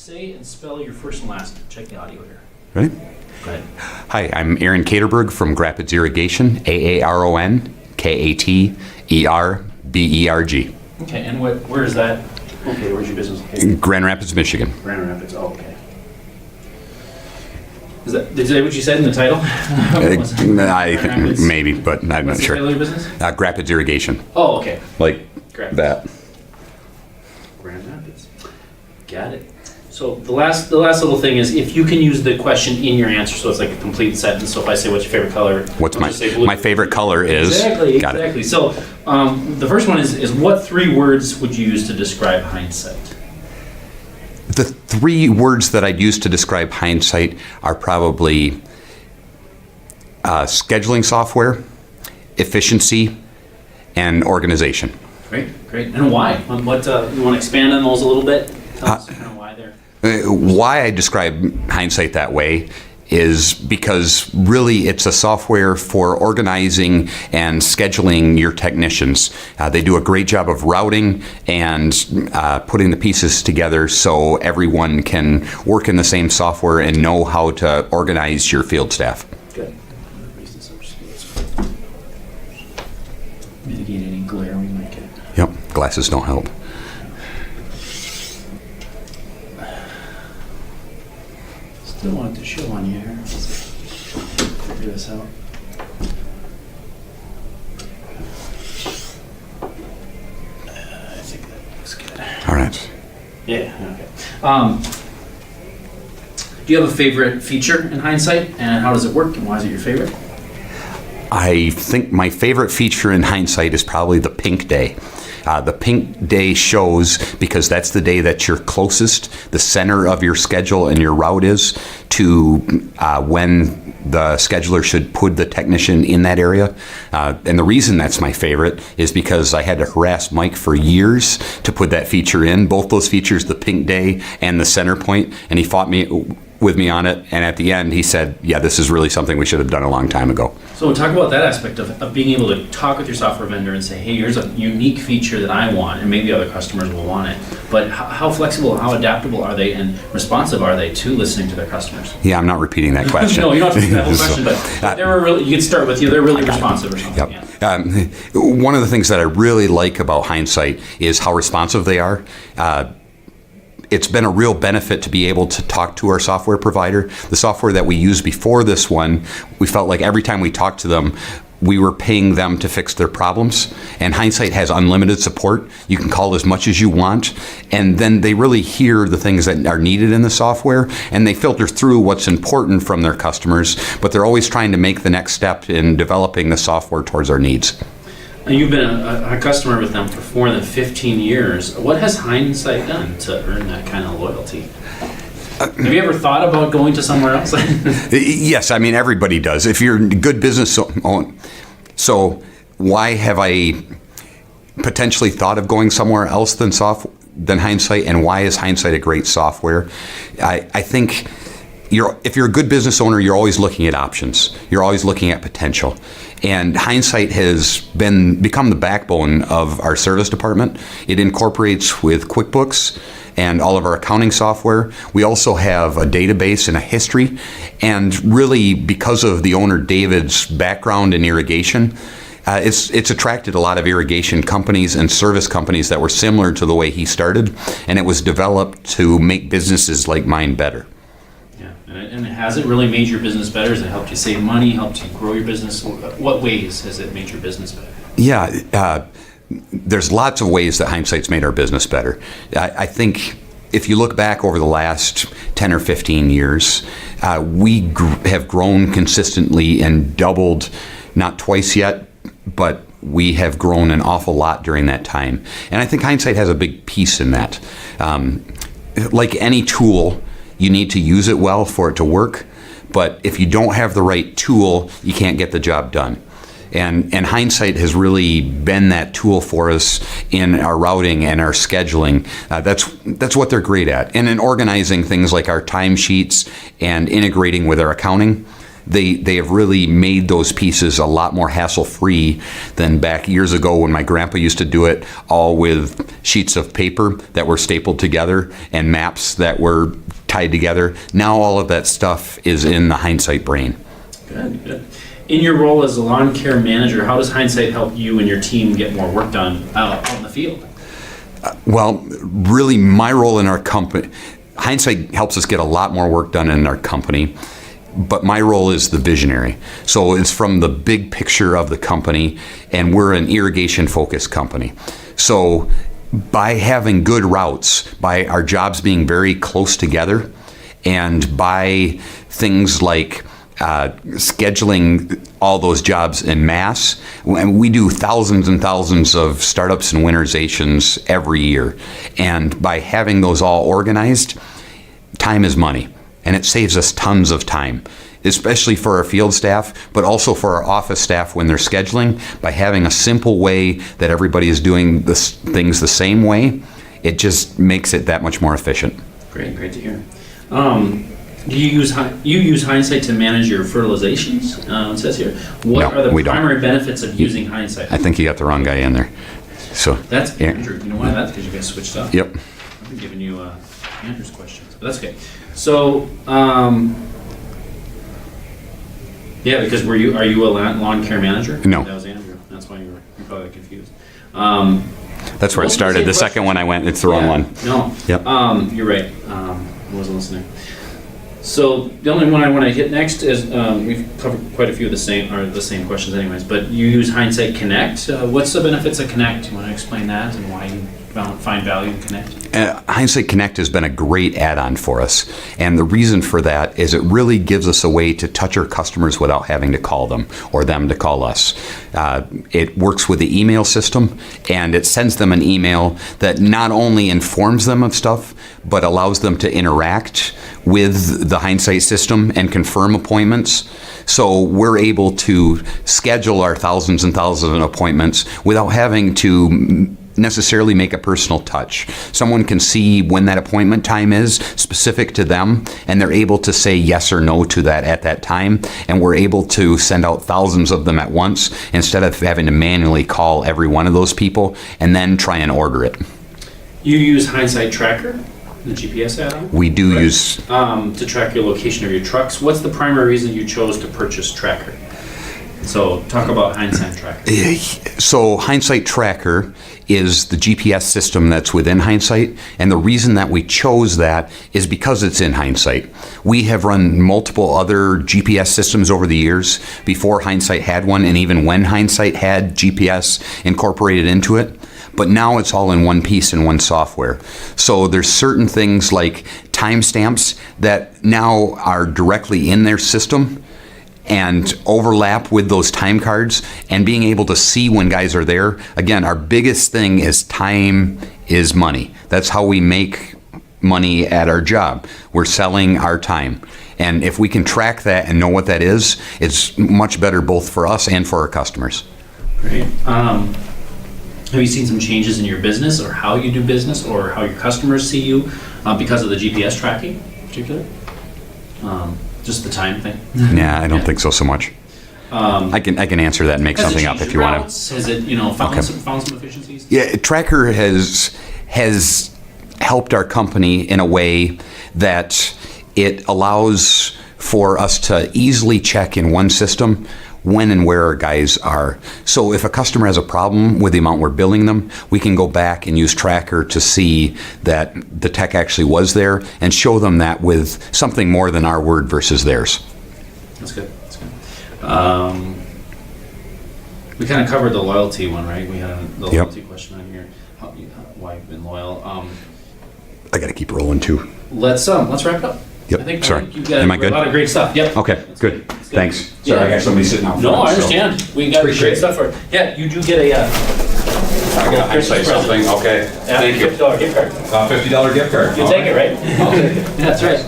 say and spell your first and last? Check the audio here. Ready? Go ahead. Hi, I'm Aaron Katerberg from Grapids Irrigation, AARON-KATERBERG. Okay, and where is that? Okay, where's your business located? Grand Rapids, Michigan. Grand Rapids, oh, okay. Is that what you said in the title? Maybe, but I'm What's not sure. the title of your business? Grapids Irrigation, Oh, okay. like Grapids. that. Grand Rapids. Got it. So the last little thing is if you can use the question in your answer, so it's like a complete sentence. So if I say what's your favorite color, What's I'll just say blue. my favorite color is? Got Exactly. So the first one is what 3 words would you use to describe hindsight? The 3 words that I'd use to describe hindsight are probably scheduling software, efficiency, and organization. Great. And why? You want to expand on those a little bit? Tell us kind of why they're... Why I describe hindsight that way is because really it's a software for organizing and scheduling your technicians. They do a great job of routing and putting the pieces together so everyone can work in the same software and know how to organize your field staff. Good. Mitigate any glare we might get. Yep, glasses don't help. Still want it to show on you here. Let's figure this out. I think that looks good. All right. Yeah, okay. Do you have a favorite feature in hindsight, and how does it work, and why is it your favorite? I think my favorite feature in hindsight is probably the pink day. The pink day shows, because that's the day that you're closest, the center of your schedule and your route is, to when the scheduler should put the technician in that area. And the reason that's my favorite is because I had to harass Mike for years to put that feature in, both those features, the pink day and the center point, and he fought with me on it, and at the end he said, yeah, this is really something we should have done a long time ago. So talk about that aspect of being able to talk with your software vendor and say, hey, here's a unique feature that I want, and maybe other customers will want it. But how flexible, how adaptable are they, and responsive are they to listening to their customers? Yeah, I'm not repeating that question. No, you don't have to repeat that whole question, but you can start with they're really responsive or something. Yep. Yeah. One of the things that I really like about hindsight is how responsive they are. It's been a real benefit to be able to talk to our software provider. The software that we used before this one, we felt like every time we talked to them, we were paying them to fix their problems. And Hindsight has unlimited support. You can call as much as you want. And then they really hear the things that are needed in the software, and they filter through what's important from their customers, but they're always trying to make the next step in developing the software towards our needs. And you've been a customer with them for more than 15 years. What has Hindsight done to earn that kind of loyalty? Have you ever thought about going to somewhere else? Yes, I mean, everybody does. If you're a good business owner, so why have I potentially thought of going somewhere else than Hindsight, and why is Hindsight a great software? I think if you're a good business owner, you're always looking at options. You're always looking at potential. And Hindsight has become the backbone of our service department. It incorporates with QuickBooks and all of our accounting software. We also have a database and a history. And really, because of the owner David's background in irrigation, it's attracted a lot of irrigation companies and service companies that were similar to the way he started. And it was developed to make businesses like mine better. And has it really made your business better? Has it helped you save money, helped you grow your business? What ways has it made your business better? Yeah, there's lots of ways that Hindsight's made our business better. I think if you look back over the last 10 or 15 years, we have grown consistently and doubled, not twice yet, but we have grown an awful lot during that time. And I think Hindsight has a big piece in that. Like any tool, you need to use it well for it to work, but if you don't have the right tool, you can't get the job done. And Hindsight has really been that tool for us in our routing and our scheduling. That's what they're great at. And in organizing things like our timesheets and integrating with our accounting, they have really made those pieces a lot more hassle-free than back years ago when my grandpa used to do it all with sheets of paper that were stapled together and maps that were tied together. Now all of that stuff is in the Hindsight brain. Good, good. In your role as a lawn care manager, how does Hindsight help you and your team get more work done out in the field? Well, really, my role in our company, Hindsight helps us get a lot more work done in our company, but my role is the visionary. So it's from the big picture of the company, and we're an irrigation-focused company. So by having good routes, by our jobs being very close together, and by things like scheduling all those jobs en masse. And we do thousands and thousands of startups and winterizations every year. And by having those all organized, time is money. And it saves us tons of time, especially for our field staff, but also for our office staff when they're scheduling. By having a simple way that everybody is doing things the same way, it just makes it that much more efficient. Great, great to hear. Do you use Hindsight to manage your fertilizations? It says here. What are the primary benefits of using Hindsight? I think you got the wrong guy in there. So that's Andrew. You know why? That's because you guys switched up. Yep. I've been giving you Andrew's questions, but that's okay. So, yeah, because are you a lawn care manager? No. That was Andrew. That's why you're probably confused. That's where it started. The second one I went, it's the wrong one. No. Yep. You're right. I wasn't listening. So the only one I want to hit next is we've covered quite a few of the same questions, anyways. But you use Hindsight Connect. What's the benefits of Connect? You want to explain that and why you find value in Connect? Hindsight Connect has been a great add-on for us, and the reason for that is it really gives us a way to touch our customers without having to call them or them to call us. It works with the email system, and it sends them an email that not only informs them of stuff, but allows them to interact with the Hindsight system and confirm appointments. So we're able to schedule our thousands and thousands of appointments without having to necessarily make a personal touch. Someone can see when that appointment time is specific to them, and they're able to say yes or no to that at that time, and we're able to send out thousands of them at once instead of having to manually call every one of those people and then try and order it. You use Hindsight Tracker, the GPS add-on? We do use... to track your location of your trucks. What's the primary reason you chose to purchase Tracker? So talk about Hindsight Tracker. So Hindsight Tracker is the GPS system that's within Hindsight, and the reason that we chose that is because it's in Hindsight. We have run multiple other GPS systems over the years before Hindsight had one, and even when Hindsight had GPS incorporated into it. But now it's all in one piece in one software. So there's certain things like timestamps that now are directly in their system and overlap with those time cards, and being able to see when guys are there. Again, our biggest thing is time is money. That's how we make money at our job. We're selling our time. And if we can track that and know what that is, it's much better both for us and for our customers. Great. Have you seen some changes in your business or how you do business or how your customers see you because of the GPS tracking in particular? Just the time thing? Yeah, I don't think so much. I can answer that and make something up if you want to. Has it found some efficiencies? Yeah, Tracker has helped our company in a way that it allows for us to easily check in one system when and where our guys are. So if a customer has a problem with the amount we're billing them, we can go back and use Tracker to see that the tech actually was there and show them that with something more than our word versus theirs. That's good. That's good. We kind of covered the loyalty one, right? We had the loyalty question on here. Why you've been loyal. I got to keep rolling too. Let's wrap it up. Yep. I think Sorry. you got Am I good? a lot of great stuff. Yep. Okay. Good. Thanks. Yeah. Sorry, I got somebody sitting out front. No, I understand. We got Appreciate great stuff for it. Yeah, you do get a. I got to say something. Okay. Thank you. $50 gift card. $50 gift card. You take it, right? That's right.